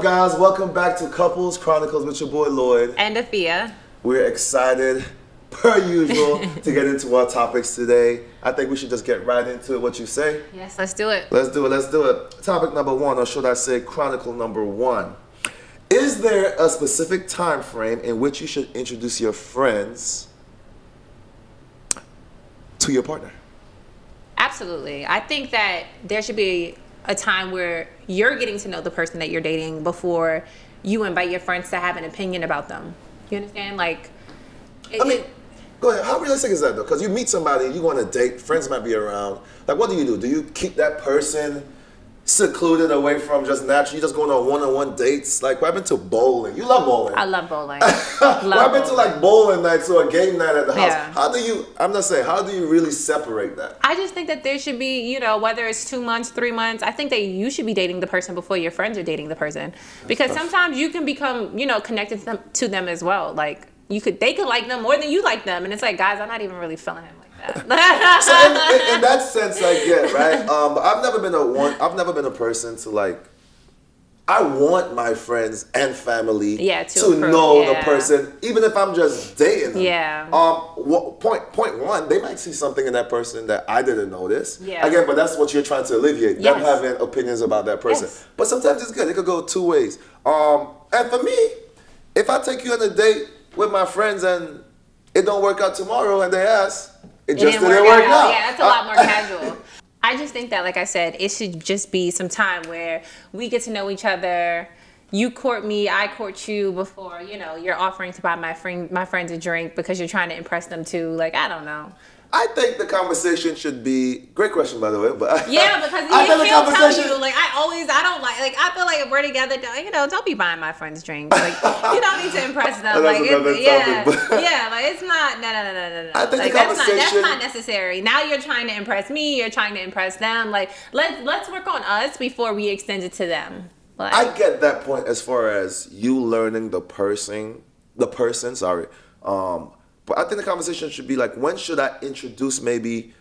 up, guys? Welcome back to Couples Chronicles with your boy Lloyd. And Afiya. We're excited, per usual, to get into our topics today. I think we should just get right into it. What you say? Yes, let's do it. Let's do it. Topic number one, or should I say chronicle number one. Is there a specific time frame in which you should introduce your friends to your partner? Absolutely. I think that there should be a time where you're getting to know the person that you're dating before you invite your friends to have an opinion about them. You understand? Go ahead. How realistic is that, though? Because you meet somebody, you want to date, friends might be around. Like, what do? Do you keep that person secluded away from just naturally? You just going on one-on-one dates? Like, what happened to bowling? You love bowling. I love bowling. What happened to like bowling nights or a game night at the house? Yeah. How do you really separate that? I just think that there should be, whether it's 2 months, 3 months, I think that you should be dating the person before your friends are dating the person. Because sometimes you can become, connected to them as well. Like, they could like them more than you like them. And it's like, guys, I'm not even really feeling him like that. So in that sense, I get, right? But I've never been a person to like, I want my friends and family to know the person, even if I'm just dating them. Yeah. Point one, they might see something in that person that I didn't notice. Yeah. Again, but that's what you're trying to alleviate. Yes. Them having opinions about that person. Yes. But sometimes it's good. It could go two ways. And for me, if I take you on a date with my friends and it don't work out tomorrow and they ask, it just didn't work out. Yeah, that's a lot more casual. I just think that, like I said, it should just be some time where we get to know each other. You court me, I court you before, you're offering to buy my friends a drink because you're trying to impress them too. Like, I don't know. I think the conversation should be, great question by the way, but yeah, because he'll tell you, like, I feel like if we're together, don't be buying my friends drinks. Like, you don't need to impress them. Like, it's not, no. I think like, the conversation, that's not necessary. Now you're trying to impress me, you're trying to impress them. Like, let's work on us before we extend it to them. Like, I get that point as far as you learning the person, but I think the conversation should be like, when should I introduce maybe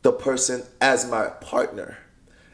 the person as my partner?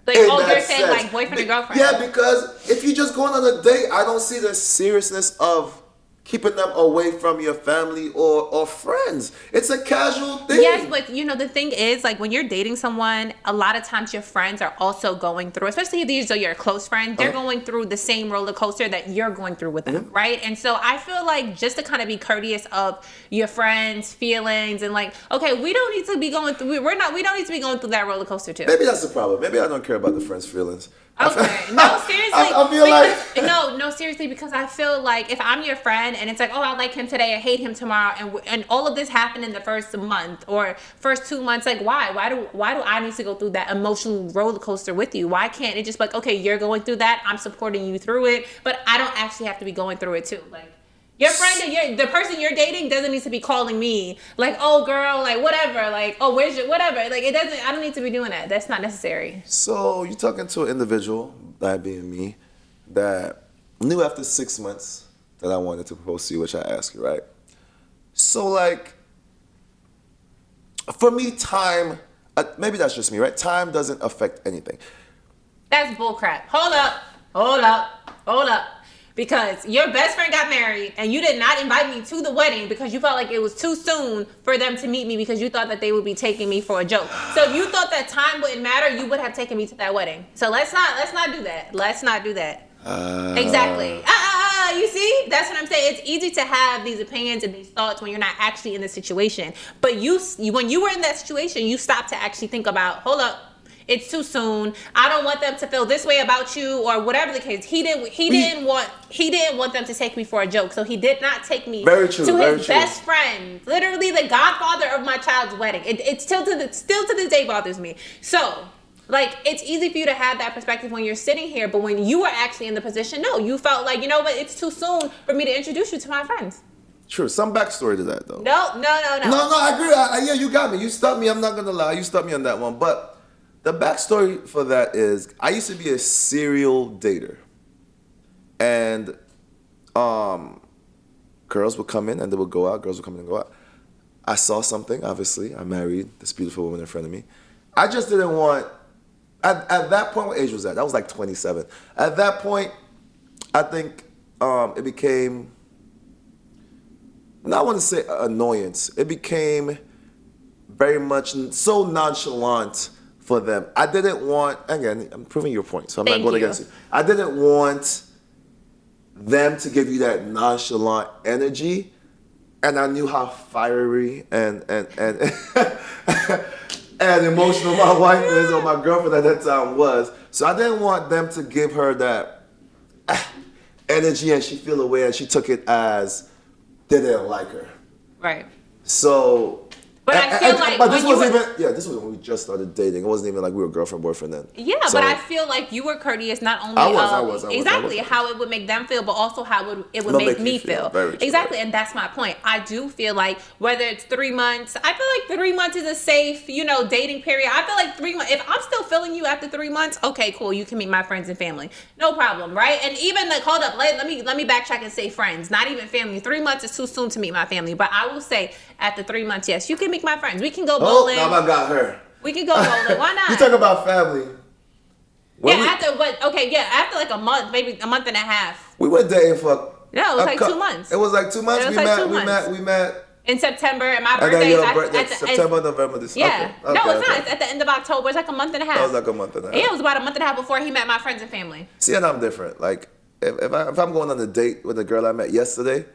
Like, you're saying like boyfriend and girlfriend? Yeah, because if you're just going on a date, I don't see the seriousness of keeping them away from your family or friends. It's a casual thing. Yes, but the thing is, like, when you're dating someone, a lot of times your friends are also going through, especially if these are your close friends, they're going through the same roller coaster that you're going through with them, right? And so I feel like just to kind of be courteous of your friends' feelings and like, okay, we don't need to be going through, we don't need to be going through that roller coaster too. Maybe that's the problem. Maybe I don't care about the friends' feelings. Okay. No, seriously. I feel no, seriously, because I feel like if I'm your friend and it's like, oh, I like him today, I hate him tomorrow, and all of this happened in the first month or first 2 months, like, why? Why do I need to go through that emotional roller coaster with you? Why can't it just be like, okay, you're going through that, I'm supporting you through it, but I don't actually have to be going through it too. Like, your friend and the person you're dating doesn't need to be calling me like, oh girl, like whatever, like, oh where's your whatever. Like, I don't need to be doing that. That's not necessary. So you're talking to an individual, that being me, that knew after 6 months that I wanted to propose to you, which I asked you, right? So like, for me, time, maybe that's just me, right? Time doesn't affect anything. That's bullcrap. Hold up. Because your best friend got married and you did not invite me to the wedding because you felt like it was too soon for them to meet me because you thought that they would be taking me for a joke. So if you thought that time wouldn't matter, you would have taken me to that wedding. So let's not do that. Let's not do that. Exactly. You see? That's what I'm saying. It's easy to have these opinions and these thoughts when you're not actually in the situation. But when you were in that situation, you stopped to actually think about, hold up. It's too soon. I don't want them to feel this way about you, or whatever the case. He didn't want them to take me for a joke, so he did not take me to his best friend, literally the godfather of my child's wedding. It still to this day bothers me. So, like, it's easy for you to have that perspective when you're sitting here, but when you were actually in the position, no, you felt like, but it's too soon for me to introduce you to my friends. True. Some backstory to that, though. No. No, I agree. Yeah, you got me. You stumped me. I'm not gonna lie. You stumped me on that one, but. The backstory for that is I used to be a serial dater. And girls would come in and they would go out. Girls would come in and go out. I saw something, obviously. I married this beautiful woman in front of me. I just didn't want... At that point, what age was that? That was like 27. At that point, I think it became, I want to say annoyance. It became very much so nonchalant for them. I didn't want, again, I'm proving your point, so I'm not going against you. I didn't want them to give you that nonchalant energy, and I knew how fiery and and emotional my wife is, or my girlfriend at that time was. So I didn't want them to give her that energy and she feel away and she took it as they didn't like her. Right. So, but I feel like, but this was when we just started dating. It wasn't even like we were girlfriend boyfriend then. Yeah, so, but I feel like you were courteous not only I was exactly how it would make them feel, but also how it would make me feel. Exactly, and that's my point. I do feel like whether it's 3 months, I feel like 3 months is a safe, dating period. I feel like 3 months. If I'm still feeling you after 3 months, okay, cool. You can meet my friends and family, no problem, right? And even like, hold up, let me backtrack and say friends, not even family. 3 months is too soon to meet my family, but I will say after 3 months, yes, you can meet my friends. We can go bowling. Oh, I got her. We can go bowling. Why not? You talk about family. After like a month, maybe a month and a half. We were dating for. No, it was like 2 months. It was like 2 months. We met in September, and my birthday is September, November, December. Yeah. Okay. No, it's not. It's at the end of October. It's like a month and a half. It was like a month and a half. Yeah, it was about a month and a half before he met my friends and family. See, and I'm different. Like, if I'm going on a date with a girl I met yesterday,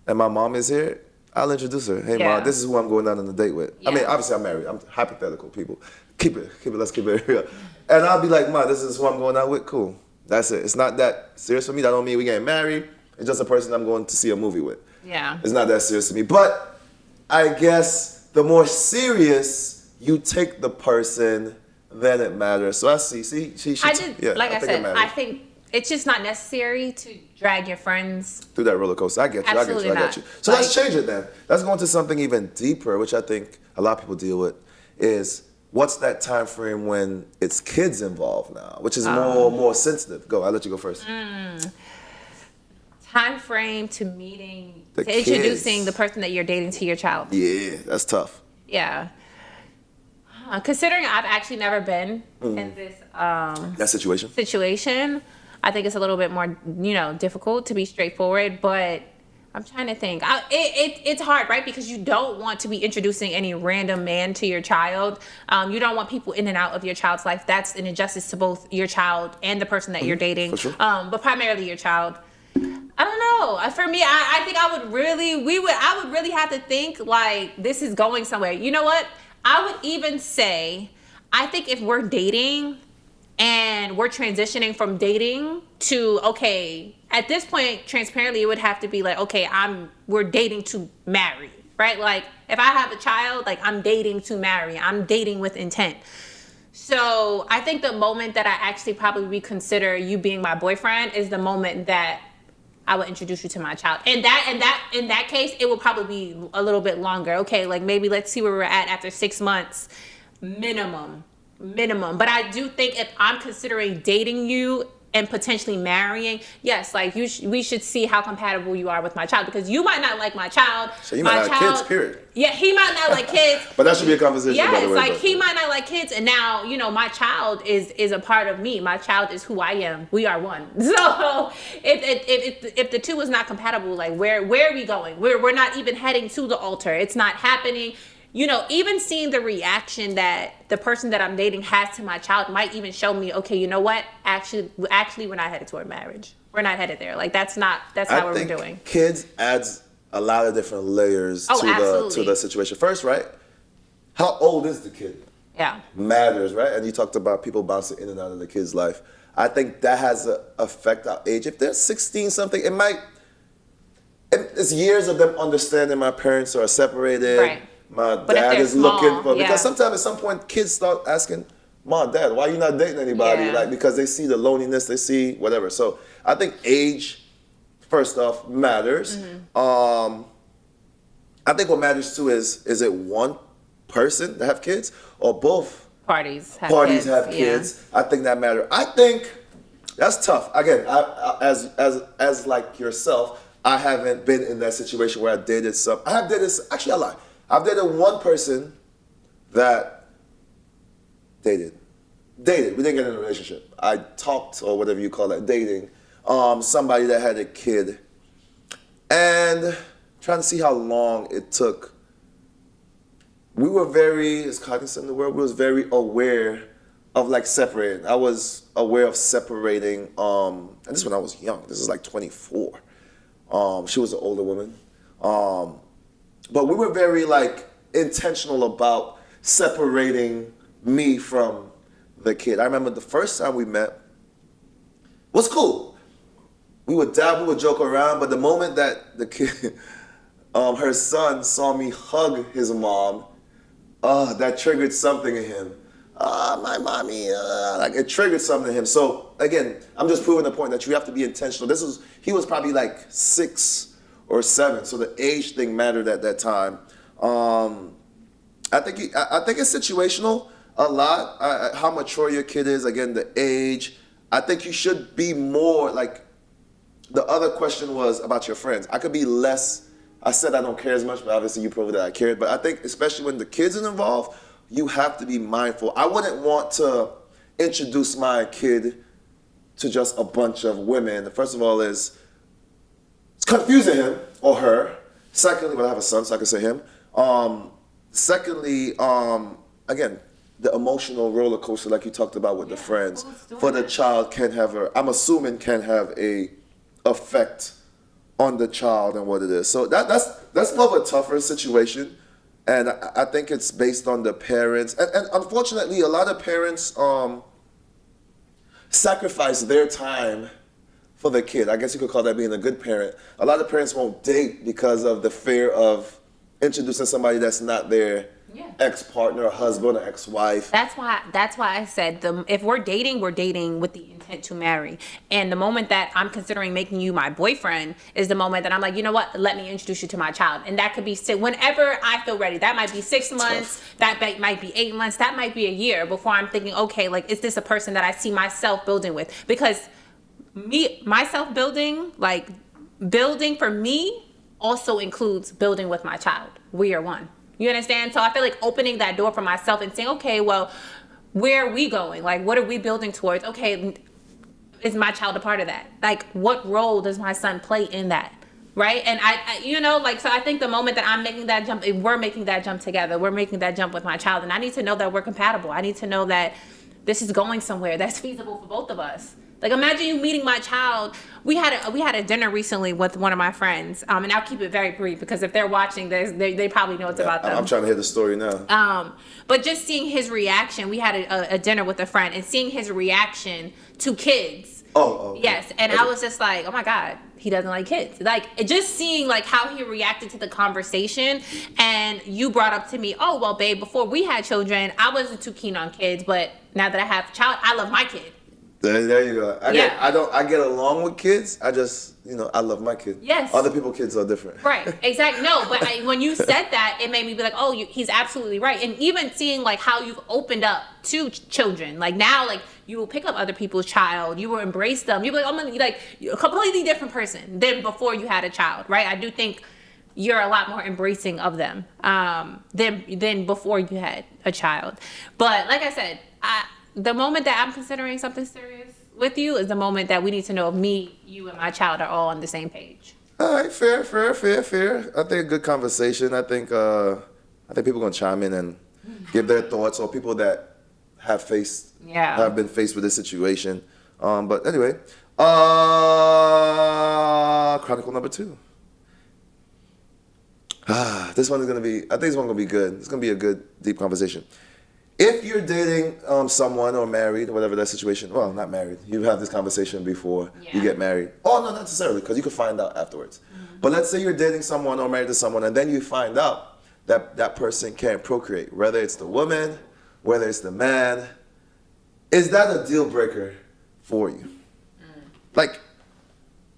and my mom is here, I'll introduce her. Hey, Mom, this is who I'm going on a date with. Yeah. I mean, obviously I'm married. I'm hypothetical, people. Let's keep it real. And I'll be like, Mom, this is who I'm going out with. Cool. That's it. It's not that serious for me. That don't mean we getting married. It's just a person I'm going to see a movie with. Yeah. It's not that serious to me. But I guess the more serious you take the person, then it matters. So I see. I think it's just not necessary to drag your friends through that roller coaster. I get you. Absolutely I get you. So let's change it then. Let's go into something even deeper, which I think a lot of people deal with, is what's that time frame when it's kids involved now, which is more sensitive. Go. I'll let you go first. Time frame to meeting, introducing the person that you're dating to your child. Yeah, that's tough. Yeah. Considering I've actually never been in this that situation, I think it's a little bit more, difficult to be straightforward, but I'm trying to think. It's hard, right? Because you don't want to be introducing any random man to your child. You don't want people in and out of your child's life. That's an injustice to both your child and the person that you're dating, for sure. But primarily your child. I don't know. For me, I think I would really have to think like this is going somewhere. You know what? I would even say, I think if we're dating and we're transitioning from dating to, okay, at this point, transparently, it would have to be like, okay, we're dating to marry, right? Like, if I have a child, like, I'm dating to marry. I'm dating with intent. So I think the moment that I actually probably reconsider you being my boyfriend is the moment that I would introduce you to my child. And in that case, it would probably be a little bit longer. Okay, like maybe let's see where we're at after 6 months, minimum. But I do think if I'm considering dating you and potentially marrying, yes, like we should see how compatible you are with my child, because you might not like my child. So you might not like kids, period. Yeah, he might not like kids. But that should be a conversation. Yes, like he might not like kids, and now my child is a part of me. My child is who I am. We are one. So if the two is not compatible, like where are we going? We're not even heading to the altar. It's not happening. Even seeing the reaction that the person that I'm dating has to my child might even show me, okay, you know what? Actually, we're not headed toward marriage. We're not headed there. Like that's not what we're doing. Kids adds a lot of different layers to the situation. First, right? How old is the kid? Yeah. Matters, right? And you talked about people bouncing in and out of the kid's life. I think that has an effect on age. If they're 16 something, it's years of them understanding my parents are separated. Right. My dad is looking for, because sometimes at some point kids start asking, Mom, Dad, why are you not dating anybody? Yeah. Like, because they see the loneliness, they see whatever. So I think age, first off, matters. Mm-hmm. I think what matters too is it one person that have kids or both parties have kids? I think that matters. I think that's tough. Again, I, as like yourself, I haven't been in that situation where I dated actually I lie. I've dated one person that dated. We didn't get in a relationship. I talked, or whatever you call that, dating, somebody that had a kid, and trying to see how long it took. We were very, as cognizant in the word, we was very aware of like separating. I was aware of separating, and this is when I was young. This is like 24. She was an older woman. But we were very like intentional about separating me from the kid. I remember the first time we met was cool. We would dab, we would joke around, but the moment that the kid, her son saw me hug his mom, that triggered something in him. My mommy, like it triggered something in him. So again, I'm just proving the point that you have to be intentional. He was probably like 6 or 7, so the age thing mattered at that time. I think it's situational a lot. How mature your kid is, again, the age. I think you should be more like. The other question was about your friends. I could be less. I said I don't care as much, but obviously you proved that I cared. But I think especially when the kids are involved, you have to be mindful. I wouldn't want to introduce my kid to just a bunch of women. First of all, it's confusing him or her. Secondly, well, I have a son, so I can say him. Secondly, again, the emotional roller coaster, like you talked about with the friends, for the child can have I'm assuming can have a effect on the child and what it is. So that's more of a tougher situation. And I think it's based on the parents. And unfortunately, a lot of parents sacrifice their time for the kid. I guess you could call that being a good parent. A lot of parents won't date because of the fear of introducing somebody that's not their ex-partner, or husband, or ex-wife. That's why I said if we're dating with the intent to marry. And the moment that I'm considering making you my boyfriend is the moment that I'm like, you know what? Let me introduce you to my child. And that could be whenever I feel ready. That might be 6 months. That might be 8 months. That might be a year before I'm thinking, okay, like, is this a person that I see myself building with? Because myself building, like, building for me also includes building with my child. We are one. You understand? So I feel like opening that door for myself and saying, okay, well, where are we going? Like, what are we building towards? Okay, is my child a part of that? Like, what role does my son play in that? Right? And so I think the moment that I'm making that jump, we're making that jump together. We're making that jump with my child. And I need to know that we're compatible. I need to know that this is going somewhere that's feasible for both of us. Like, imagine you meeting my child. We had a dinner recently with one of my friends, and I'll keep it very brief because if they're watching this, they probably know it's about them. I'm trying to hear the story now. But just seeing his reaction, we had a dinner with a friend, and seeing his reaction to kids. Oh. Yes, and I was just like, oh my God, he doesn't like kids. Like, just seeing like how he reacted to the conversation, and you brought up to me, oh well, babe, before we had children, I wasn't too keen on kids, but now that I have a child, I love my kid. There you go. I get along with kids. I just, I love my kid. Yes. Other people's kids are different. Right. Exactly. No, but when you said that, it made me be like, oh, he's absolutely right. And even seeing like how you've opened up to children, like now, like you will pick up other people's child, you will embrace them. You'll be like, you're a completely different person than before you had a child, right? I do think you're a lot more embracing of them than before you had a child. But like I said, the moment that I'm considering something serious with you is the moment that we need to know if me, you, and my child are all on the same page. All right, fair. I think a good conversation. I think people are gonna chime in and give their thoughts, or people that have been faced with this situation. But anyway, chronicle number 2. This one is gonna be. I think this one gonna be good. It's gonna be a good, deep conversation. If you're dating someone or married, whatever that situation, well, not married, you have this conversation before you get married. Oh, no, not necessarily, because you can find out afterwards. Mm-hmm. But let's say you're dating someone or married to someone, and then you find out that that person can't procreate, whether it's the woman, whether it's the man. Is that a deal breaker for you? Like,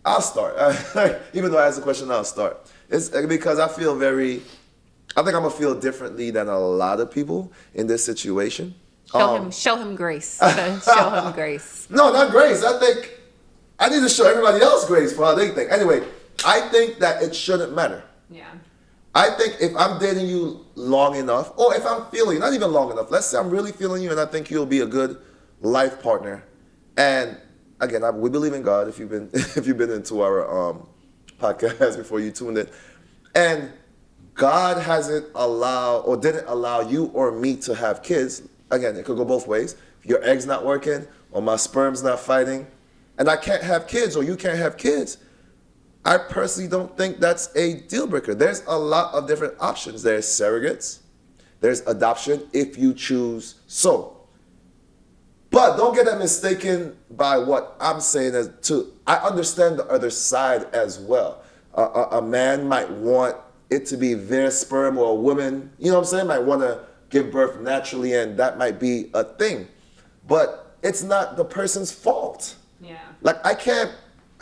I'll start. Even though I asked the question, I'll start. It's because I think I'm gonna feel differently than a lot of people in this situation. Show him grace. Show him grace. No, not grace. I think I need to show everybody else grace for how they think. Anyway, I think that it shouldn't matter. Yeah. I think if I'm dating you long enough, or if I'm feeling, not even long enough, let's say I'm really feeling you and I think you'll be a good life partner, and again, we believe in God. If you've been into our podcast before you tuned in, and God hasn't allowed or didn't allow you or me to have kids. Again, it could go both ways. Your egg's not working, or my sperm's not fighting, and I can't have kids, or you can't have kids. I personally don't think that's a deal breaker. There's a lot of different options. There's surrogates. There's adoption if you choose so. But don't get that mistaken by what I'm saying. I understand the other side as well. A man might want it to be their sperm, or a woman, you know what I'm saying, might want to give birth naturally, and that might be a thing. But it's not the person's fault. Yeah. Like, I can't,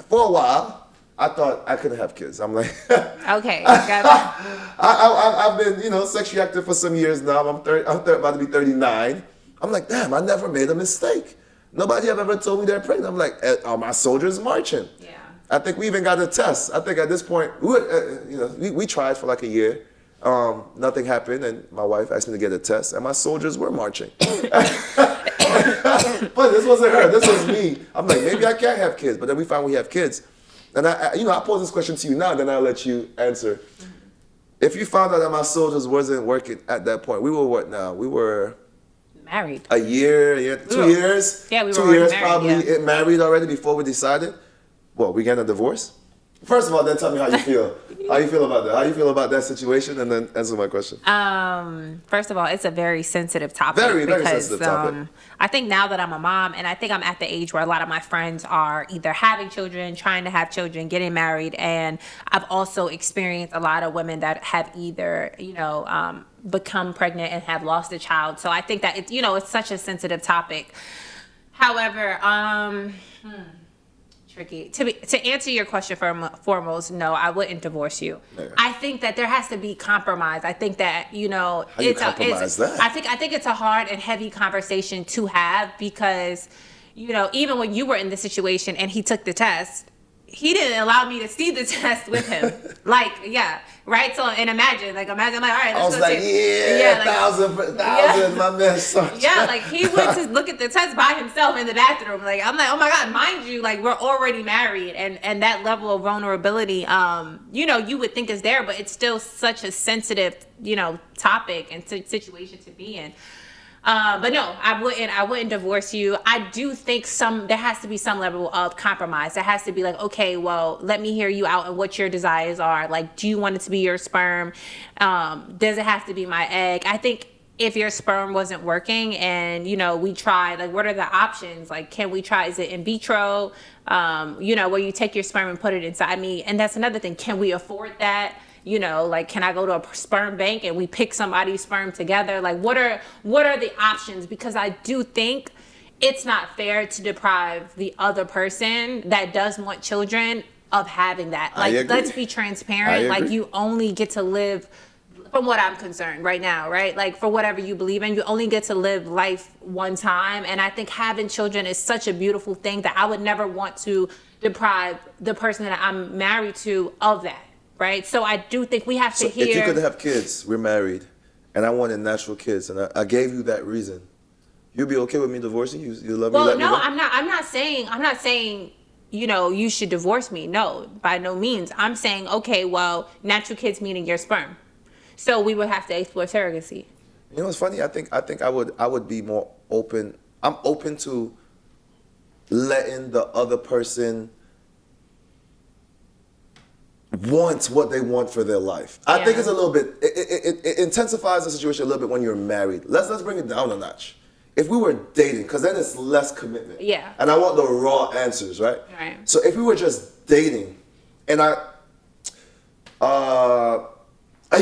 for a while, I thought I couldn't have kids. I'm like, okay, got it. I've been, sexually active for some years now. I'm about to be 39. I'm like, damn, I never made a mistake. Nobody have ever told me they're pregnant. I'm like, are my soldiers marching? Yeah. I think we even got a test. I think at this point, we tried for like a year. Nothing happened, and my wife asked me to get a test, and my soldiers were marching. But this wasn't her. This was me. I'm like, maybe I can't have kids. But then we found we have kids. And I pose this question to you now, then I'll let you answer. Mm-hmm. If you found out that my soldiers wasn't working at that point, we were what now? We were married. A year, 2 years. Yeah, we were 2 years married, probably married already before we decided. Well, we getting a divorce? First of all, then tell me how you feel. How you feel about that? How you feel about that situation? And then answer my question. First of all, it's a very sensitive topic. Very sensitive topic. I think now that I'm a mom, and I think I'm at the age where a lot of my friends are either having children, trying to have children, getting married, and I've also experienced a lot of women that have either, become pregnant and have lost a child. So I think that it's such a sensitive topic. However, tricky. To answer your question foremost, no, I wouldn't divorce you. Yeah. I think that there has to be compromise. I think that How you compromise that? I think it's a hard and heavy conversation to have because even when you were in the situation and he took the test, he didn't allow me to see the test with him. Right? So, and imagine, all right, let's I was like, thousand, my man. Yeah, like he went to look at the test by himself in the bathroom. Like, I'm like, oh my God, mind you, like we're already married, and that level of vulnerability, you would think is there, but it's still such a sensitive, topic and situation to be in. But no, I wouldn't divorce you. I do think there has to be some level of compromise. There has to be like, okay, well, let me hear you out and what your desires are. Like, do you want it to be your sperm? Does it have to be my egg? I think if your sperm wasn't working and, we tried, like, what are the options? Like, can we try, is it in vitro? Where you take your sperm and put it inside me? And that's another thing. Can we afford that? Can I go to a sperm bank and we pick somebody's sperm together? Like, what are the options? Because I do think it's not fair to deprive the other person that does want children of having that. Like, let's be transparent. Like, you only get to live, from what I'm concerned right now, right? Like, for whatever you believe in, you only get to live life one time. And I think having children is such a beautiful thing that I would never want to deprive the person that I'm married to of that. Right, so I do think we have to hear. If you could have kids, we're married, and I wanted natural kids, and I gave you that reason, you'd be okay with me divorcing you? You love me? Well, no, I'm not saying. You should divorce me. No, by no means. I'm saying, okay, well, natural kids meaning your sperm, so we would have to explore surrogacy. It's funny. I think I would be more open. I'm open to letting the other person want what they want for their life. I think it's a little bit, it intensifies the situation a little bit when you're married. Let's bring it down a notch. If we were dating, because then it's less commitment. Yeah. And I want the raw answers, right? Right. So if we were just dating, and a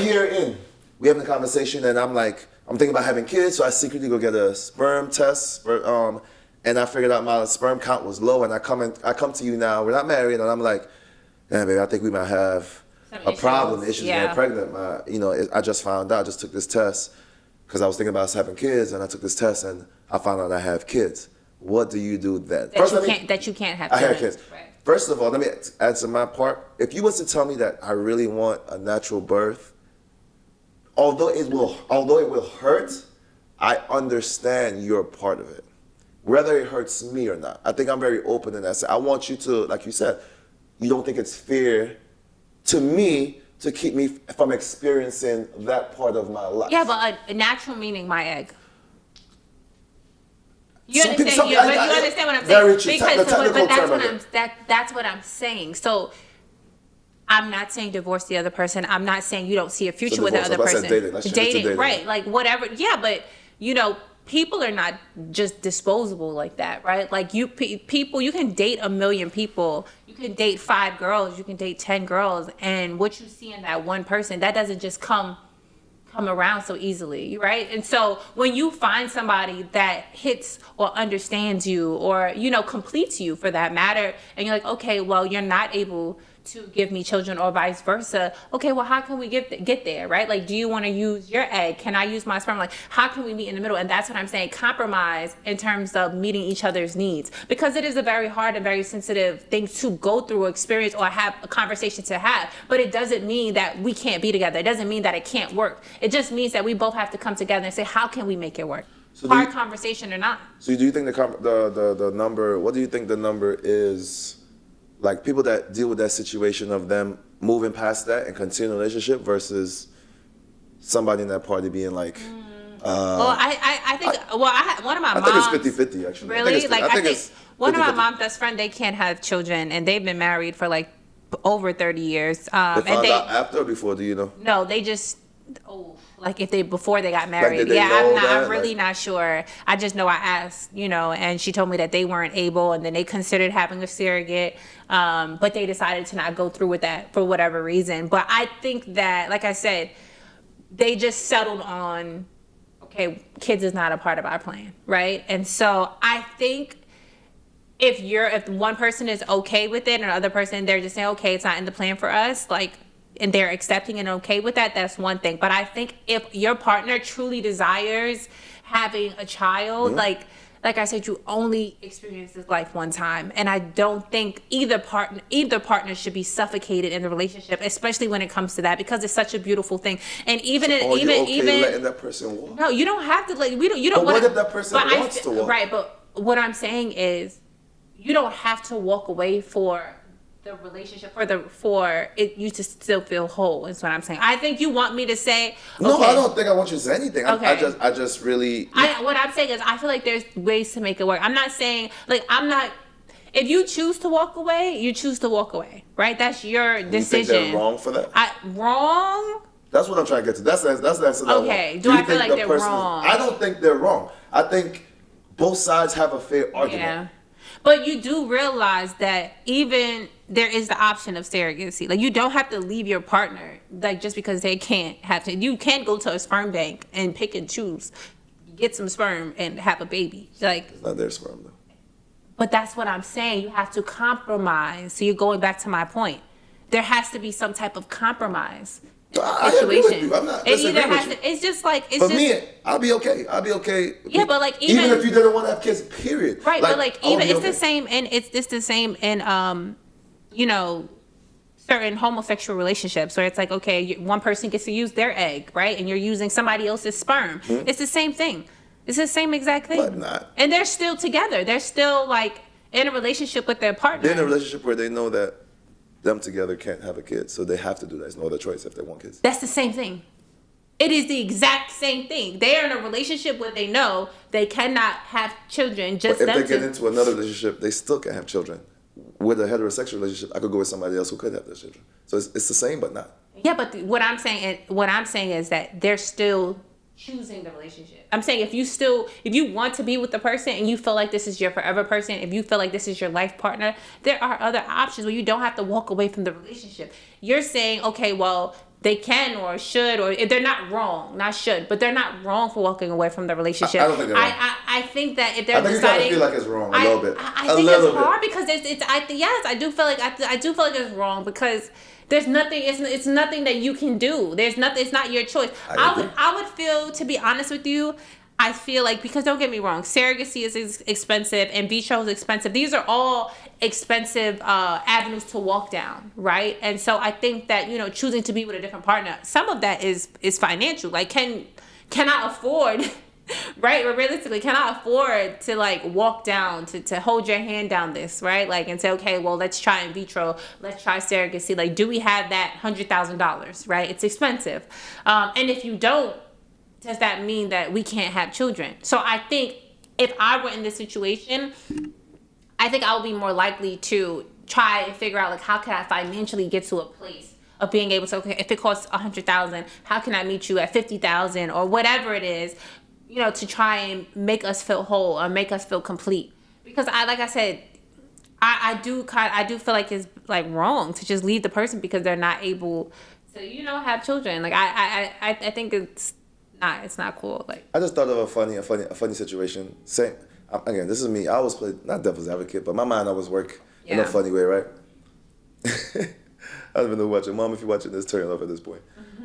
year in, we having a conversation, and I'm thinking about having kids, so I secretly go get a sperm test, and I figured out my sperm count was low, and I come to you now, we're not married, and I'm like, yeah, baby, I think we might have issues getting pregnant. I just found out, I just took this test because I was thinking about us having kids, and I took this test and I found out I have kids. What do you do then? That you can't have kids. I have kids. Right. First of all, let me answer my part. If you was to tell me that I really want a natural birth, although it will hurt, I understand you're part of it. whether it hurts me or not. I think I'm very open in that. I want you to, like you said, you don't think it's fair to me to keep me from experiencing that part of my life. Yeah, but a natural meaning my egg. You understand? You understand what I'm saying? Very true. Because that's what I'm saying. So I'm not saying divorce the other person. I'm not saying you don't see a future with the other person. Dating, right? Like whatever. Yeah, but people are not just disposable like that, right? Like people, you can date 1 million people. You can date 5 girls. You can date 10 girls, and what you see in that one person, that doesn't just come around so easily, right? And so when you find somebody that hits or understands you, or completes you for that matter, and you're like, okay, well, you're not able to give me children, or vice versa. Okay, well, how can we get there, right? Like, do you want to use your egg? Can I use my sperm? Like, how can we meet in the middle? And that's what I'm saying, compromise in terms of meeting each other's needs, because it is a very hard and very sensitive thing to go through, experience, or have a conversation to have. But it doesn't mean that we can't be together. It doesn't mean that it can't work. It just means that we both have to come together and say, how can we make it work? So hard conversation or not. So do you think the number, what do you think the number is? Like, people that deal with that situation of them moving past that and continue the relationship versus somebody in that party being like, I think one of my moms. I think it's 50-50 actually. Really? I think one of my mom's best friend, they can't have children, and they've been married for like over 30 years. They found out after or before, do you know? No, they just, before they got married. I'm really not sure. I just know I asked, and she told me that they weren't able, and then they considered having a surrogate, but they decided to not go through with that for whatever reason. But I think that, like I said, they just settled on, okay, kids is not a part of our plan, right? And so I think if one person is okay with it and the other person, they're just saying, okay, it's not in the plan for us, like, and they're accepting and okay with that, that's one thing. But I think if your partner truly desires having a child, like I said, you only experience this life one time. And I don't think either partner should be suffocated in the relationship, especially when it comes to that, because it's such a beautiful thing. And even letting that person walk? No, you don't have to you don't. But what if that person wants to walk? Right, but what I'm saying is, you don't have to walk away for the relationship for you to still feel whole, is what I'm saying. I think you want me to say, no, I don't think I want you to say anything. Okay. I just really. What I'm saying is, I feel like there's ways to make it work. I'm not saying, if you choose to walk away, you choose to walk away, right? That's your decision. You think they're wrong for that? Wrong? That's what I'm trying to get to. That's the answer. Okay. Do I feel like they're wrong? I don't think they're wrong. I think both sides have a fair argument. Yeah. But you do realize that even there is the option of surrogacy. Like, you don't have to leave your partner, like, just because they can't have to. You can go to a sperm bank and pick and choose, get some sperm and have a baby. Like, it's not their sperm though. But that's what I'm saying. You have to compromise. So you're going back to my point. There has to be some type of compromise. I agree with you. I'm not disagreeing with you. It's just like, for me, I'll be okay. Yeah, but like even if you didn't want to have kids, period. Right, but like even it's the same, and it's the same in certain homosexual relationships where it's like, okay, one person gets to use their egg, right, and you're using somebody else's sperm. Mm-hmm. It's the same thing. It's the same exact thing. But not. And they're still together. They're still like in a relationship with their partner. They're in a relationship where they know that them together can't have a kid, so they have to do that. There's no other choice if they want kids. That's the same thing. It is the exact same thing. They are in a relationship where they know they cannot have children. But if they get into another relationship, they still can have children. With a heterosexual relationship, I could go with somebody else who could have those children. So it's the same, but not. Yeah, but what I'm saying is that they're still choosing the relationship. I'm saying if you want to be with the person and you feel like this is your forever person, if you feel like this is your life partner, there are other options where you don't have to walk away from the relationship. You're saying, okay, well, they can or should, or if they're not wrong, not should, but they're not wrong for walking away from the relationship. I don't think they're wrong. I think that if they're deciding, I think you kind of feel like it's wrong a little bit. I think it's hard because I do feel like it's wrong because there's nothing. It's nothing that you can do. There's nothing. It's not your choice. I would feel, to be honest with you, I feel like, because don't get me wrong, surrogacy is expensive and vitro is expensive. These are all expensive avenues to walk down, right? And so I think that, choosing to be with a different partner, some of that is financial. Like, can I afford Right? But realistically, can I afford to like walk down to hold your hand down this, right? Like, and say, okay, well, let's try in vitro, let's try surrogacy. Like, do we have that $100,000? Right? It's expensive. And if you don't, does that mean that we can't have children? So I think if I were in this situation, I think I would be more likely to try and figure out like how can I financially get to a place of being able to, okay, if it costs $100,000, how can I meet you at $50,000 or whatever it is, you know, to try and make us feel whole or make us feel complete. Because like I said, I do feel like it's like wrong to just leave the person because they're not able to, you know, have children. Like I think it's not cool. Like, I just thought of a funny situation. Same again. This is me. I always play not devil's advocate, but my mind always work in a funny way, right? I don't even know who watching. Mom, if you're watching this, turn it off at this point.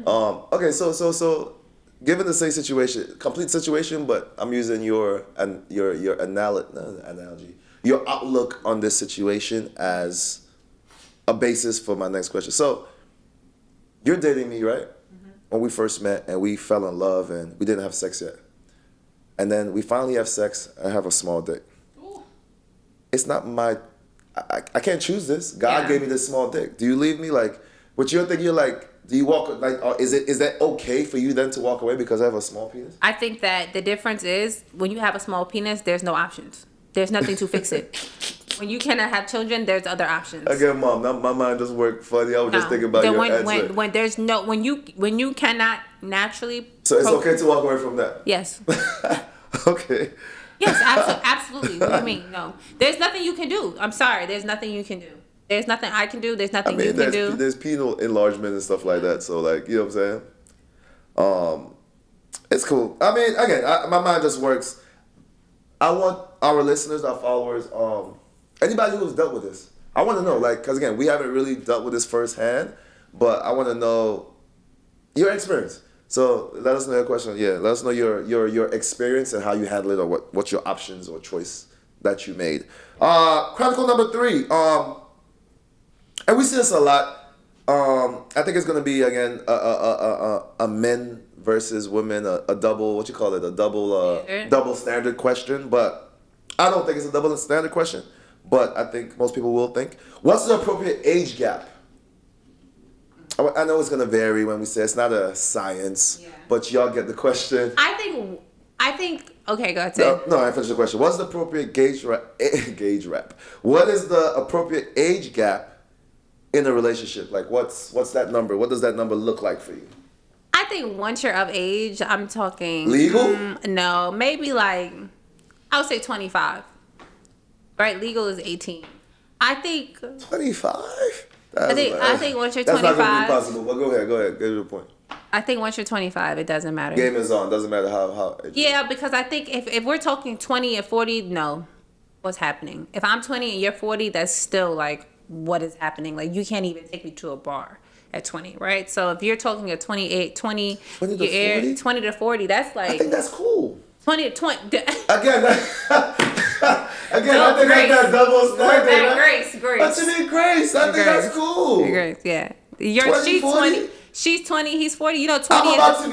Okay, so given the same situation, complete situation, but I'm using your analogy, your outlook on this situation as a basis for my next question. So you're dating me, right? Mm-hmm. When we first met and we fell in love and we didn't have sex yet. And then we finally have sex and have a small dick. Ooh. It's not my... I can't choose this. God gave me this small dick. Do you leave me? Like, what you're thinking, you're like, do you walk, like, is that okay for you then to walk away because I have a small penis? I think that the difference is when you have a small penis, there's no options. There's nothing to fix it. When you cannot have children, there's other options. Again, Mom, my mind just worked funny. I was just thinking about your answer. When there's no, when you cannot naturally. So it's okay to walk away from that? Yes. Okay. Yes, absolutely. What do you mean? No. There's nothing you can do. I'm sorry. There's nothing you can do. There's nothing I can do. There's nothing you can do. There's penile enlargement and stuff like that. So, like, you know what I'm saying? It's cool. I mean, again, my mind just works. I want our listeners, our followers, anybody who's dealt with this. I want to know, like, because, again, we haven't really dealt with this firsthand, but I want to know your experience. So let us know your question. Yeah, let us know your experience and how you handle it, or what's your options or choice that you made. Chronicle number 3. And we see this a lot. I think it's gonna be again a men versus women, a double, what you call it, a double standard question. But I don't think it's a double standard question. But I think most people will think, what's the appropriate age gap? I know it's going to vary when we say it's not a science, but y'all get the question. I think. Okay, go ahead. No, I finished the question. What's the appropriate gauge rap? What is the appropriate age gap in a relationship? Like, what's that number? What does that number look like for you? I think once you're of age, I'm talking legal. No, maybe like I would say 25. Right, legal is 18. I think 25. I think once you're 25. That's not going to be possible, but go ahead. Get to the point. I think once you're 25, it doesn't matter. Game is on. Doesn't matter how. Yeah, because I think if we're talking 20 and 40, no. What's happening? If I'm 20 and you're 40, that's still like, what is happening? Like, you can't even take me to a bar at 20, right? So if you're talking at 28, 20 to 40, that's like... I think that's cool. 20 to 20... Again, I think that's double standard. Grace. What you mean, Grace? I think that's cool. Grace, yeah. She's 20. She's 20. He's 40. You know, 20 I'm about to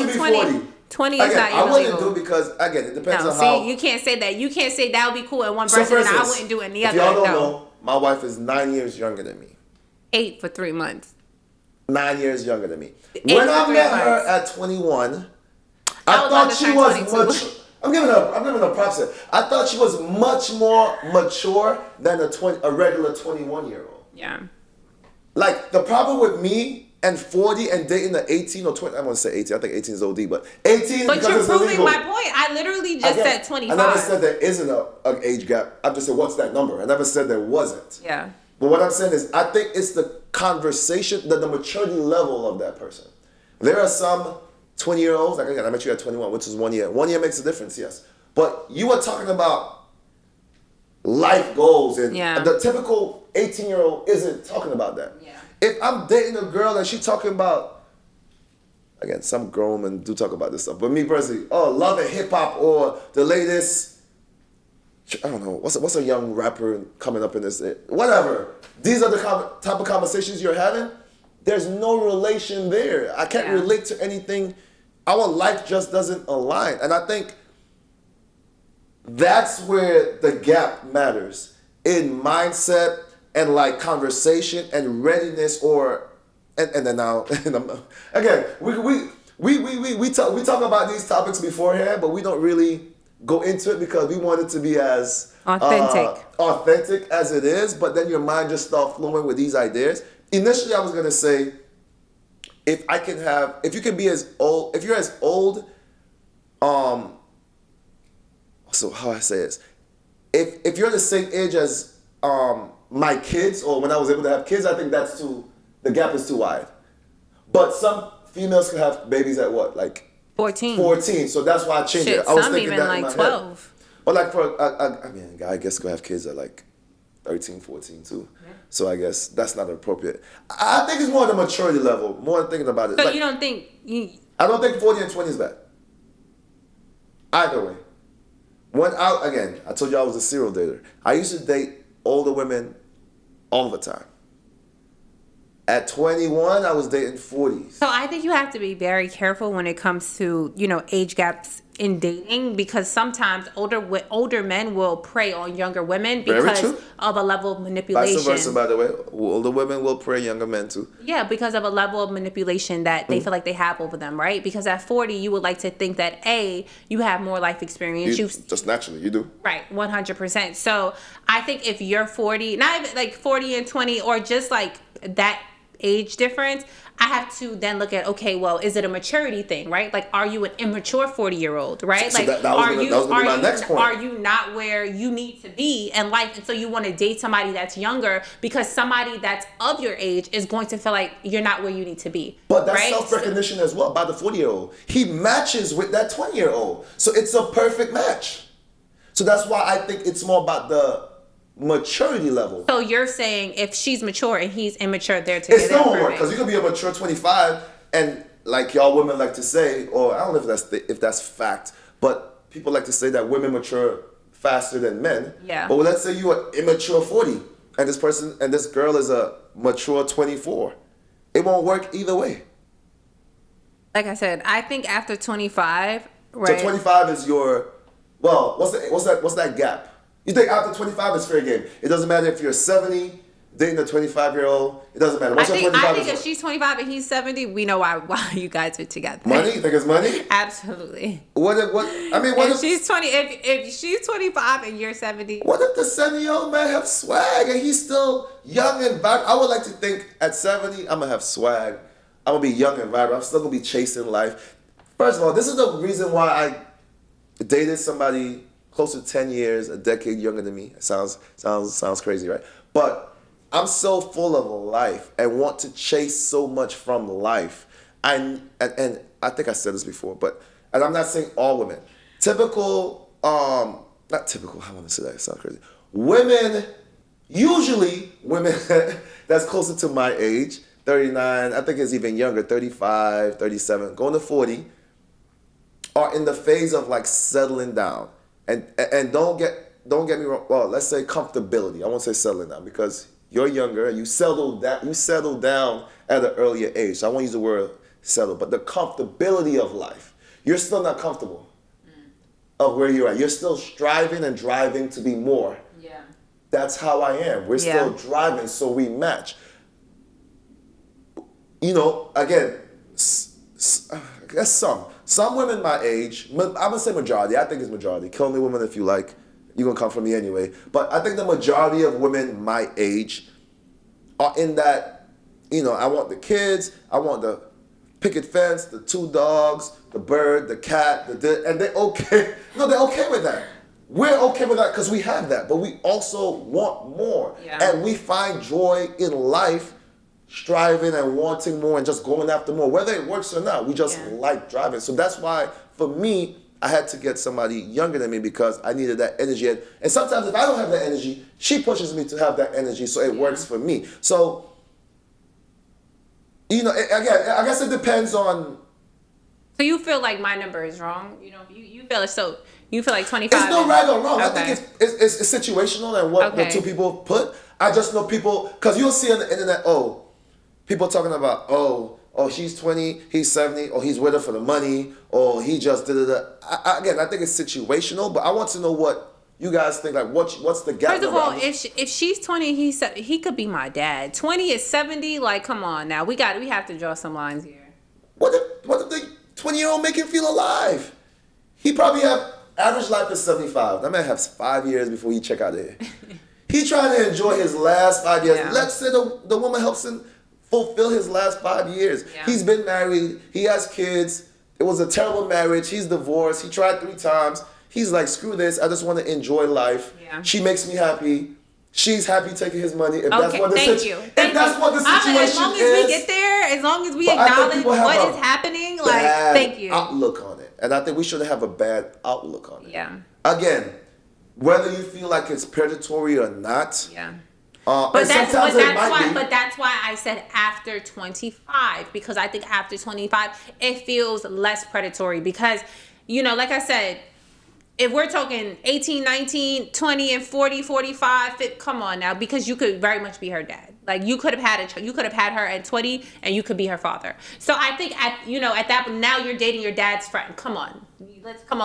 be 40. 20 is not even I wouldn't legal. do because, again, it depends on how... you can't say that. You can't say that would be cool in one person and I wouldn't do it in the other. If y'all don't know, my wife is 9 years younger than me. 8 for 3 months. 9 years younger than me. When I met her at 21, I thought she was much... I'm giving her props here. I thought she was much more mature than a regular 21-year-old. Yeah. Like, the problem with me and 40 and dating an 18 or 20, I want to say 18. I think 18 is OD, but 18 but because you're it's proving illegal. my point. I literally just said 25. I never said there isn't an age gap. I just said, what's that number? I never said there wasn't. Yeah. But what I'm saying is, I think it's the conversation, the maturity level of that person. There are some 20-year-olds, like again, I met you at 21, which is 1 year. 1 year makes a difference, yes. But you were talking about life goals, and the typical 18-year-old isn't talking about that. Yeah. If I'm dating a girl and she's talking about, again, some grown men do talk about this stuff, but me personally, love and hip hop or the latest, I don't know, what's a young rapper coming up in this, whatever. These are the type of conversations you're having. There's no relation there. I can't relate to anything our life just doesn't align. And I think that's where the gap matters in mindset and like conversation and readiness, and then now again we talk about these topics beforehand, but we don't really go into it because we want it to be as authentic as it is. But then your mind just starts flowing with these ideas. Initially, I was gonna say, if you can be as old, if you're as old, so how I say this, if you're the same age as my kids, or when I was able to have kids, I think the gap is too wide. But some females can have babies at what, like 14. So that's why I changed it. I was thinking even that like 12. Or like for a guy, I guess, could have kids at like 13, 14 too. Yeah. So I guess that's not appropriate. I think it's more the maturity level, more thinking about it. So like, you don't think I don't think 40 and 20 is bad. Either way. I told you I was a serial dater. I used to date older women all the time. At 21, I was dating 40s. So I think you have to be very careful when it comes to, age gaps in dating, because sometimes older men will prey on younger women because of a level of manipulation. Vice versa, by the way. Older women will prey younger men too. Yeah, because of a level of manipulation that they feel like they have over them, right? Because at 40, you would like to think that, you have more life experience. Just naturally, you do. Right, 100%. So I think if you're 40, not even like 40 and 20, or just like that age difference, I have to then look at, okay, well, is it a maturity thing, right? Like, are you an immature 40-year-old, right? So that was going to be my next point. Are you not where you need to be in life? And so you want to date somebody that's younger because somebody that's of your age is going to feel like you're not where you need to be. But that's self-recognition as well by the 40-year-old. He matches with that 20-year-old. So it's a perfect match. So that's why I think it's more about the maturity level. So you're saying if she's mature and he's immature, they're together. It's still homework, because you could be a mature 25 and, like y'all women like to say, or I don't know if that's fact, but people like to say that women mature faster than men. Yeah. But let's say you are immature 40 and this girl is a mature 24. It won't work either way. Like I said, I think after 25, right? So 25 is what's that gap? You think after 25 is fair game. It doesn't matter if you're 70, dating a 25-year-old. It doesn't matter. I think if she's 25 and he's 70, we know why you guys are together. Money? You think it's money? Absolutely. If she's 20, if she's 25 and you're 70. What if the 70-year-old man have swag and he's still young and vibrant? I would like to think at 70, I'm going to have swag. I'm going to be young and vibrant. I'm still going to be chasing life. First of all, this is the reason why I dated somebody close to 10 years, a decade younger than me. It sounds crazy, right? But I'm so full of life and want to chase so much from life. And I think I said this before, and I'm not saying all women. Not typical, I want to say that, it sounds crazy. Usually women that's closer to my age, 39, I think it's even younger, 35, 37, going to 40, are in the phase of like settling down. And don't get me wrong. Well, let's say comfortability. I won't say settling down because you're younger. You settle down at an earlier age. So I won't use the word settle, but the comfortability of life. You're still not comfortable of where you're at. You're still striving and driving to be more. Yeah. That's how I am. We're still driving, so we match. Again, I guess some women my age, I'm going to say majority, I think it's majority. Kill me women if you like, you're going to come for me anyway. But I think the majority of women my age are in that, I want the kids, I want the picket fence, the 2 dogs, the bird, the cat, and they're okay. No, they're okay with that. We're okay with that because we have that, but we also want more. Yeah. And we find joy in life striving and wanting more and just going after more, whether it works or not. We just like driving. So that's why, for me, I had to get somebody younger than me because I needed that energy. And sometimes if I don't have that energy, she pushes me to have that energy, so it works for me. So, again, I guess it depends on... So you feel like my number is wrong? You feel it, so you feel like 25? It's no right or wrong. Okay. I think it's situational and what the two people put. I just know people, because you'll see on the internet, people talking about, or she's 20, he's 70, or he's with her for the money, or he just Again, I think it's situational, but I want to know what you guys think. Like, what's the gap? First of all, if she's 20, he could be my dad. 20 is 70. Like, come on now, we have to draw some lines here. What if the 20-year-old make him feel alive? He probably have average life is 75. That man has 5 years before he check out of here. He trying to enjoy his last 5 years. Yeah. Let's say the woman helps him fulfill his last 5 years. Yeah. He's been married. He has kids. It was a terrible marriage. He's divorced. He tried 3 times. He's like, screw this. I just want to enjoy life. Yeah. She makes me happy. She's happy taking his money. If that's what the situation is. As long as we get there, as long as we acknowledge what is happening, like, thank you. Outlook on it. And I think we shouldn't have a bad outlook on it. Yeah. Again, whether you feel like it's predatory or not. Yeah. But that's why I said after 25, because I think after 25 it feels less predatory, because, you know, like I said, if we're talking 18, 19, 20, and 40, 45, 50, come on now, because you could very much be her dad. Like, you could have had her at 20 and you could be her father. So I think at that, now you're dating your dad's friend. Come on,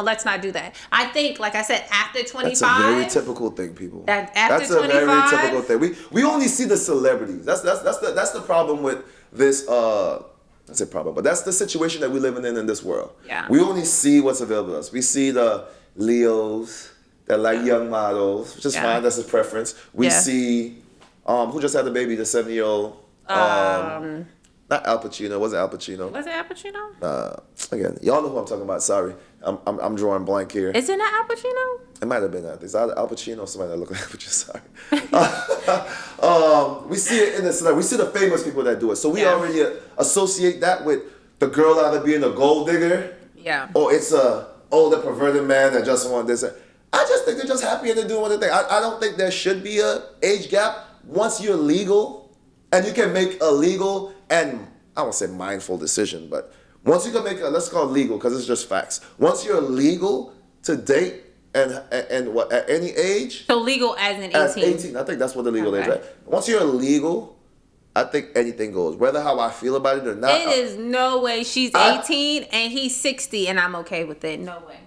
let's not do that. I think, like I said, after 25. That's a very typical thing, people. That's a very typical thing. We only see the celebrities. That's the problem with this. That's a problem, but that's the situation that we're living in this world. Yeah. We only see what's available to us. We see the Leos that like young models, which is fine. That's a preference. We see who just had the baby, the 7-year-old. Not Al Pacino. Was it Al Pacino? Was it Al Pacino? Again, y'all know who I'm talking about. Sorry, I'm drawing blank here. Is it not Al Pacino? It might have been that. It's either Al Pacino or somebody that look like Al Pacino. Sorry. We see it in the we see the famous people that do it. So we already associate that with the girl either being a gold digger, or it's a older perverted man that just want this. I just think they're just happy and they're doing what they think. I don't think there should be a age gap. Once you're legal and you can make a legal and I won't say mindful decision, but once you can make let's call it legal because it's just facts. Once you're legal to date and what at any age. So legal as in 18. As 18, I think that's what the legal age is. Once you're legal, I think anything goes. Whether how I feel about it or not. It is no way she's 18 and he's 60 and I'm okay with it. No way.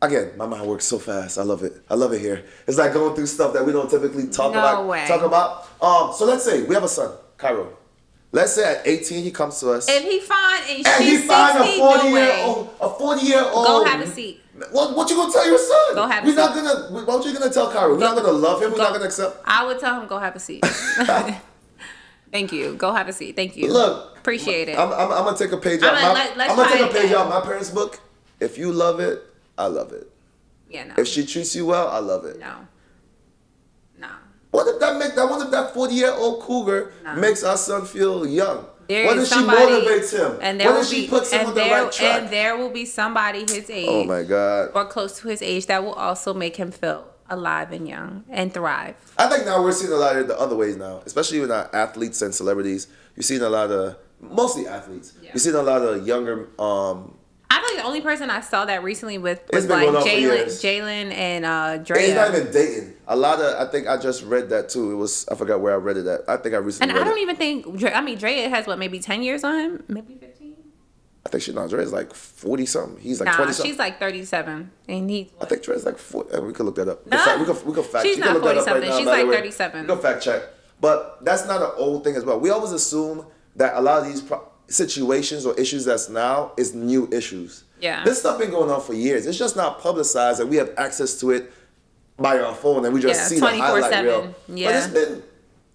Again, my mind works so fast. I love it. I love it here. It's like going through stuff that we don't typically talk about. So let's say we have a son, Cairo. Let's say at 18 he comes to us. If he fine and she's 60, a 40-year-old. Go have a seat. What you gonna tell your son? Go have a seat. What you gonna tell Cairo? We're not gonna love him. We're not gonna accept. I would tell him go have a seat. Thank you. Go have a seat. Thank you. Look, appreciate it. I'm gonna take a page out. I'm gonna take a page out my parents' book. If you love it, I love it. Yeah, no. If she treats you well, I love it. No. What if that 40-year-old cougar makes our son feel young? What if she motivates him? And what if she puts him on the right track? And there will be somebody his age. Oh my God. Or close to his age that will also make him feel alive and young and thrive. I think now we're seeing a lot of the other ways now, especially with our athletes and celebrities. You're seeing a lot of, mostly athletes. Yeah. You're seeing a lot of younger. I think the only person I saw that recently with was like Jalen and Drea. He's not even dating. A lot of, I think I just read that too. I forgot where I read it at. I think I recently read it. And I don't even think, Drea has maybe 10 years on him? Maybe 15? I think Dre's like 40 something. He's like 20 something. She's like 37. And he's I think Dre's like 40. We could look that up. We could fact check. She's not 40 something. She's like 37. We can fact check. But that's not an old thing as well. We always assume that a lot of these situations or issues that's now is new issues. Yeah. This stuff been going on for years. It's just not publicized and we have access to it by our phone and we just see the highlight reel. Yeah. But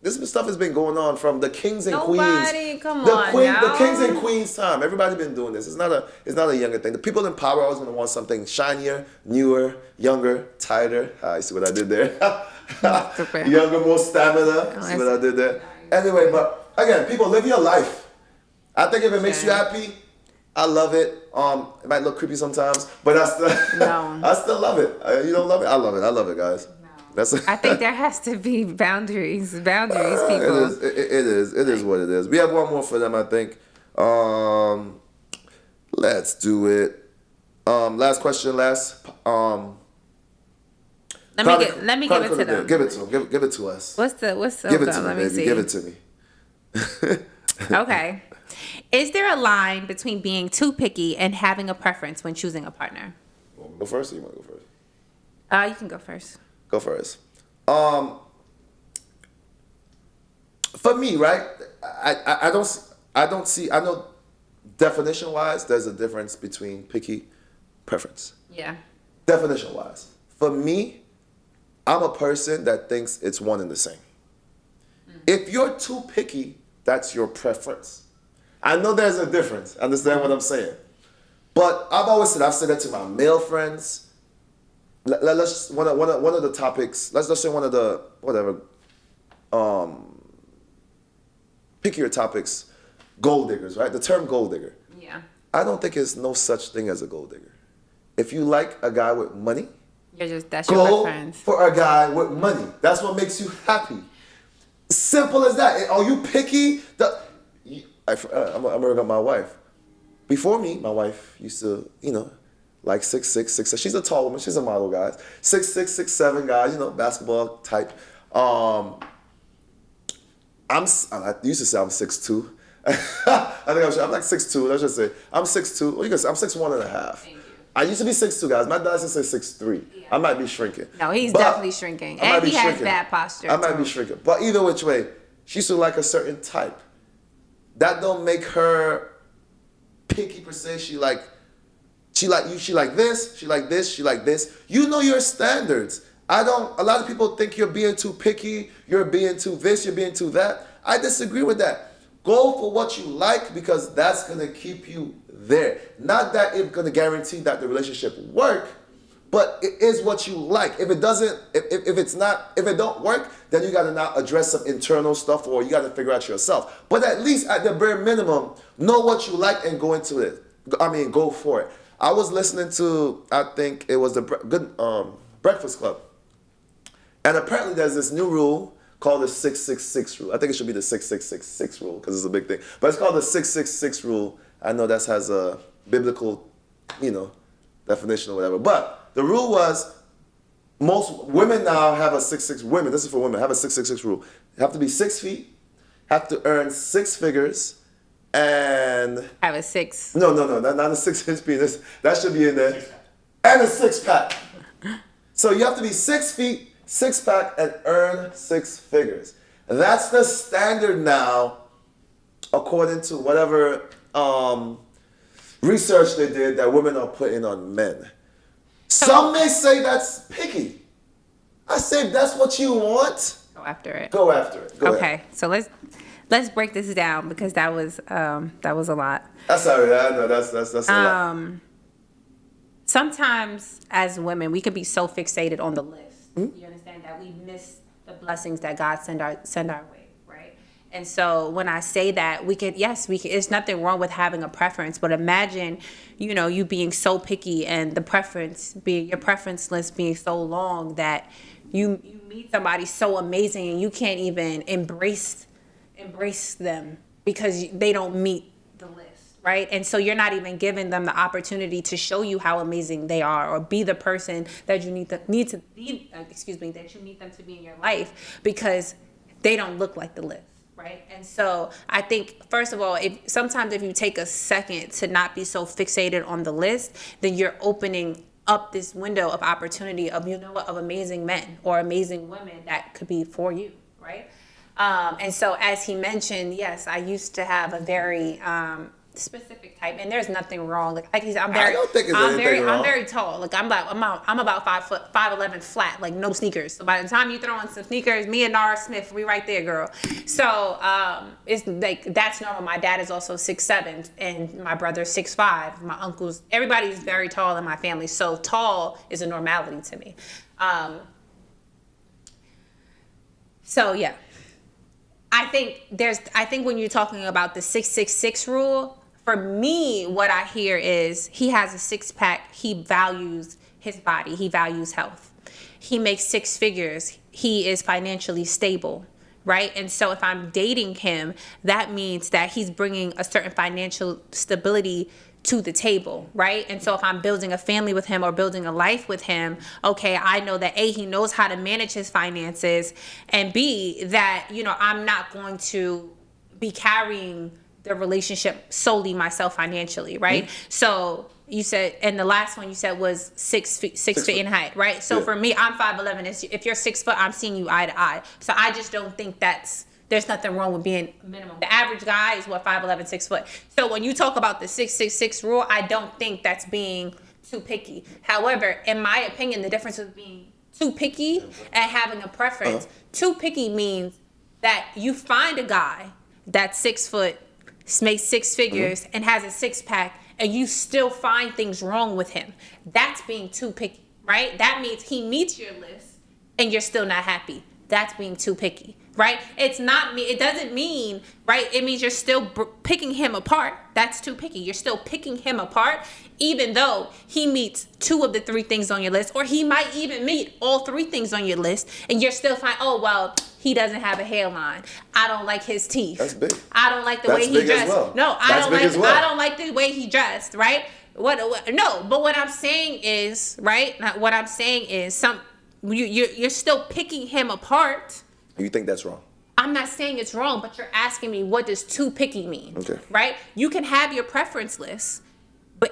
this stuff has been going on from the kings and queens. The kings and queens time. Everybody been doing this. It's not a younger thing. The people in power are always gonna want something shinier, newer, younger, tighter. I see what I did there. Younger, more stamina. See what I did there. Anyway, but again, people, live your life. I think if it makes you happy, I love it. It might look creepy sometimes, but I still love it. You don't love it? I love it. I love it, guys. No. I think there has to be boundaries. People. It is what it is. We have one more for them, I think. Let's do it. Last question. Let me give it to them. Give it to them. Give it to us. What's the give it to me, let me baby. see. Give it to me. Okay. Is there a line between being too picky and having a preference when choosing a partner? You want me to go first or you want to go first? You can go first. Go first. For me, right? I don't see. I know definition wise, there's a difference between picky, preference. Yeah. Definition wise, for me, I'm a person that thinks it's one and the same. If you're too picky, that's your preference. I know there's a difference. Understand what I'm saying? But I've said that to my male friends. Let's one of the topics. Let's just say one of the pickier topics. Gold diggers, right? The term gold digger. Yeah. I don't think there's no such thing as a gold digger. If you like a guy with money, that's your preference. Go for a guy with money. That's what makes you happy. Simple as that. Are you picky? I'm gonna bring up my wife. Before me, my wife used to, like 6'6", 6'7". She's a tall woman. She's a model, guys. 6'6", 6'7", guys. Basketball type. I used to say I'm 6'2". I think I'm like 6'2". Let's just say I'm 6'2". What you gonna say? I'm 6'1.5". Thank you. I used to be 6'2", guys. My dad used to say 6'3". Yeah. I might be shrinking. No, he's definitely shrinking. And he has bad posture. I might be shrinking. But either which way, she used to like a certain type. That don't make her picky per se. She like you. She like this. She like this. She like this. You know your standards. A lot of people think you're being too picky. You're being too this. You're being too that. I disagree with that. Go for what you like because that's going to keep you there. Not that it's going to guarantee that the relationship work, but it is what you like. If it doesn't, if it don't work, then you got to now address some internal stuff or you got to figure out yourself. But at least at the bare minimum, know what you like and go into it. Go for it. I was listening to, I think it was the Breakfast Club. And apparently there's this new rule called the 666 rule. I think it should be the 6666 rule because it's a big thing. But it's called the 666 rule. I know that has a biblical, definition or whatever. But the rule was most women now have a 666. Women, this is for women, have a 666 rule. You have to be 6 feet, have to earn 6 figures, and have a 6. No, not a 6-inch penis. That should be in there. And a 6-pack. So you have to be 6 feet, 6-pack, and earn 6 figures. That's the standard now, according to whatever research they did that women are putting on men. Some may say that's picky. I say if that's what you want, go after it. Go after it. Go ahead. So let's break this down because that was a lot. That's all right. I know that's a lot. Sometimes as women, we could be so fixated on the list. Mm-hmm. You understand that we miss the blessings that God send our way, right? And so when I say that, we could. There's nothing wrong with having a preference, but imagine, you being so picky and your preference list being so long that you meet somebody so amazing and you can't even embrace them because they don't meet the list. Right. And so you're not even giving them the opportunity to show you how amazing they are or be the person that you need them to be in your life because they don't look like the list. Right. And so I think, first of all, if you take a second to not be so fixated on the list, then you're opening up this window of opportunity of amazing men or amazing women that could be for you. Right. And so as he mentioned, yes, I used to have a very specific type, and there's nothing wrong. Like he said, I'm very tall. Like I'm about 5'11" flat, like no sneakers. So by the time you throw in some sneakers, me and Nara Smith, we right there, girl. So it's like that's normal. My dad is also 6'7", and my brother's 6'5". My uncles, everybody's very tall in my family. So tall is a normality to me. So yeah. I think when you're talking about the 666 rule, for me, what I hear is he has a 6-pack. He values his body. He values health. He makes 6 figures. He is financially stable, right? And so if I'm dating him, that means that he's bringing a certain financial stability to the table, right? And so if I'm building a family with him or building a life with him, okay, I know that A, he knows how to manage his finances, and B, that, I'm not going to be carrying the relationship solely myself financially, right? So you said, and the last one you said was 6 feet in height, right? So for me, I'm 5'11". If you're 6 foot, I'm seeing you eye to eye. So I just don't think there's nothing wrong with being minimum. The average guy is 5'11", 6 foot. So when you talk about the 6'6" rule, I don't think that's being too picky. However, in my opinion, the difference with being too picky and having a preference, too picky means that you find a guy that's 6 foot, makes 6 figures, and has a 6-pack, and you still find things wrong with him. That's being too picky, right? That means he meets your list and you're still not happy. That's being too picky, right? It doesn't mean, right? It means you're still picking him apart. That's too picky. You're still picking him apart, even though he meets 2 of the 3 things on your list, or he might even meet all 3 things on your list, and you're still fine. Oh, well, he doesn't have a hairline. I don't like his teeth. That's big. I don't like the way he dressed. Well. No, I don't like the way he dressed, right? No, but what I'm saying is, right? What I'm saying is you're still picking him apart. You think that's wrong? I'm not saying it's wrong, but you're asking me, what does too picky mean? Okay. Right? You can have your preference list,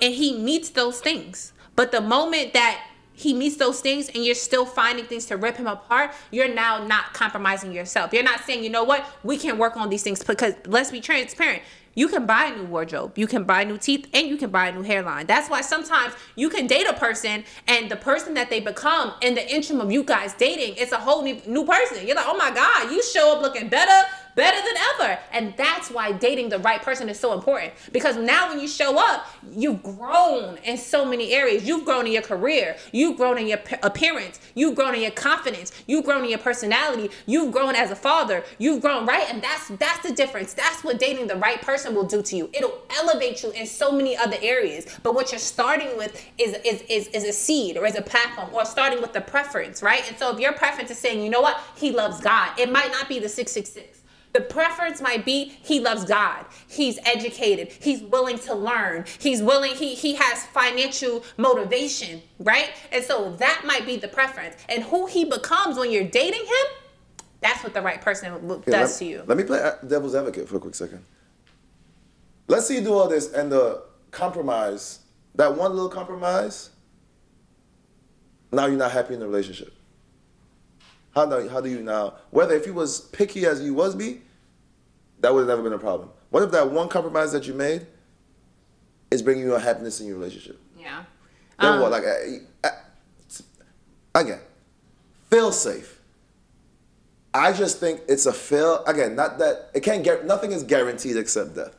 and he meets those things. But the moment that he meets those things and you're still finding things to rip him apart, you're now not compromising yourself. You're not saying, you know what, we can work on these things, because let's be transparent. You can buy a new wardrobe, you can buy new teeth, and you can buy a new hairline. That's why sometimes you can date a person, and the person that they become in the interim of you guys dating, it's a whole new person. You're like, oh my God, you show up looking better than ever. And that's why dating the right person is so important, because now when you show up, you've grown in so many areas. You've grown in your career, you've grown in your appearance, you've grown in your confidence, you've grown in your personality, you've grown as a father, you've grown, right? And that's the difference. That's what dating the right person will do to you. It'll elevate you in so many other areas. But what you're starting with is a seed, or is a platform, or starting with the preference, right? And so if your preference is saying, you know what, he loves God, it might not be the 666. The preference might be he loves God. He's educated. He's willing to learn. He has financial motivation, right? And so that might be the preference. And who he becomes when you're dating him, that's what the right person does to you. Let me play devil's advocate for a quick second. Let's say you do all this, and the compromise, that one little compromise, now you're not happy in the relationship. How do you now, whether if you was picky as you was be, that would have never been a problem. What if that one compromise that you made is bringing you unhappiness in your relationship? Yeah. Then what? Again, feel safe. I just think it's a fail. Again, not that it can't get, nothing is guaranteed except death.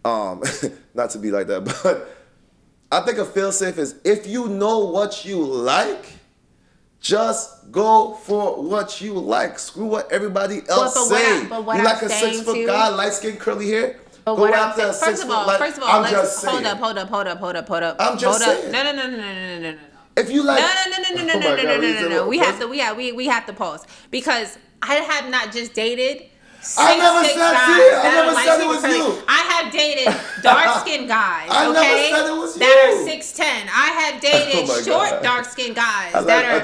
Not to be like that, but I think a fail safe is, if you know what you like, just go for what you like. Screw what everybody else say. You like a 6 foot guy, light skin, curly hair? Go after a 6 foot. First of all, I'm just saying. Hold up. I'm just saying. No. If you like, no. We have to pause, because I have not just dated. I never said it was you. I have dated dark-skinned guys, I never said it was you. That are 6'10". I have dated short, dark-skinned guys that are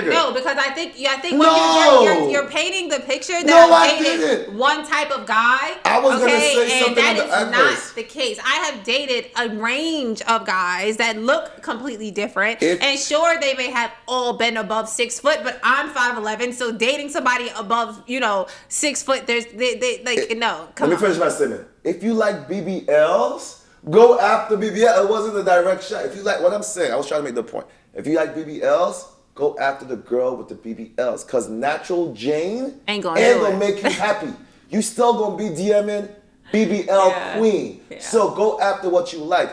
no, because I think when you're painting the picture that I've dated one type of guy. I was gonna say something, and that is not the case. I have dated a range of guys that look completely different, and sure, they may have all been above 6 foot, but I'm 5'11", so dating somebody above 6 foot, no. Let me finish my statement. If you like BBLs, go after BBL. It wasn't a direct shot. If you like what I'm saying, I was trying to make the point. If you like BBLs, go after the girl with the BBLs, cause natural Jane ain't gonna make you happy. You still gonna be DMing BBL queen. Yeah. So go after what you like.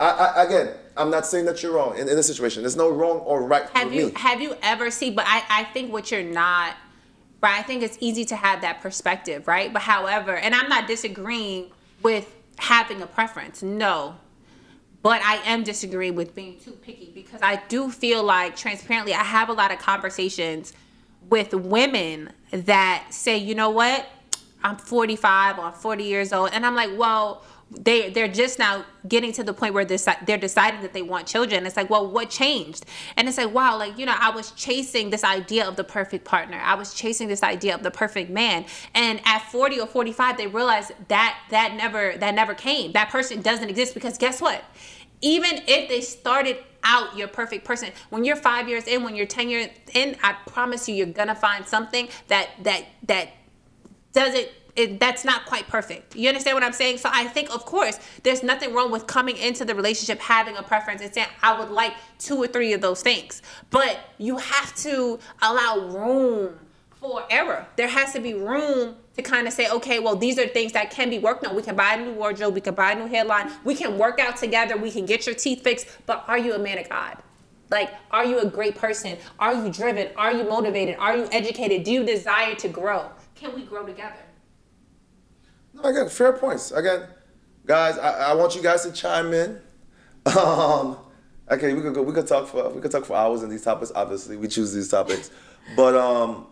Again, I'm not saying that you're wrong in this situation. There's no wrong or right for me. Have you ever seen? But I think what you're not. Right, I think it's easy to have that perspective, right? But however, and I'm not disagreeing with having a preference, no. But I am disagreeing with being too picky, because I do feel like, transparently, I have a lot of conversations with women that say, you know what? I'm 45 or I'm 40 years old. And I'm like, well, they're just now getting to the point where they're deciding that they want children. It's like, well, what changed? And it's like, wow, like, you know, I was chasing this idea of the perfect partner. I was chasing this idea of the perfect man. And at 40 or 45, they realized that never came. That person doesn't exist, because guess what? Even if they started out your perfect person, when you're 5 years in, when you're 10 years in, I promise you're gonna find something that doesn't. That's not quite perfect. You understand what I'm saying? So I think, of course, there's nothing wrong with coming into the relationship having a preference and saying, I would like 2 or 3 of those things. But you have to allow room for error. There has to be room to kind of say, okay, well, these are things that can be worked on. We can buy a new wardrobe. We can buy a new hairline. We can work out together. We can get your teeth fixed. But are you a man of God? Like, are you a great person? Are you driven? Are you motivated? Are you educated? Do you desire to grow? Can we grow together? No, again, fair points. Again, guys, I want you guys to chime in. Okay, we could talk for hours on these topics. Obviously, we choose these topics, but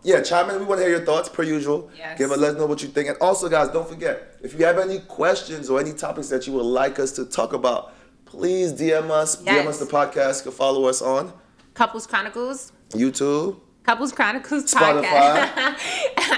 yeah, chime in. We want to hear your thoughts per usual. Yes. Let us know what you think, and also, guys, don't forget, if you have any questions or any topics that you would like us to talk about, please DM us. Yes. DM us the podcast. You can follow us on Couples Chronicles, YouTube, Couples Chronicles Spotify, podcast,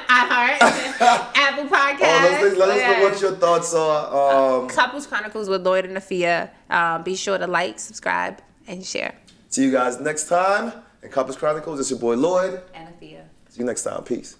Apple Podcasts. All those things. Let us know what your thoughts are. Couples Chronicles with Lloyd and Afiya. Be sure to like, subscribe, and share. See you guys next time in Couples Chronicles. It's your boy Lloyd and Afiya. See you next time. Peace.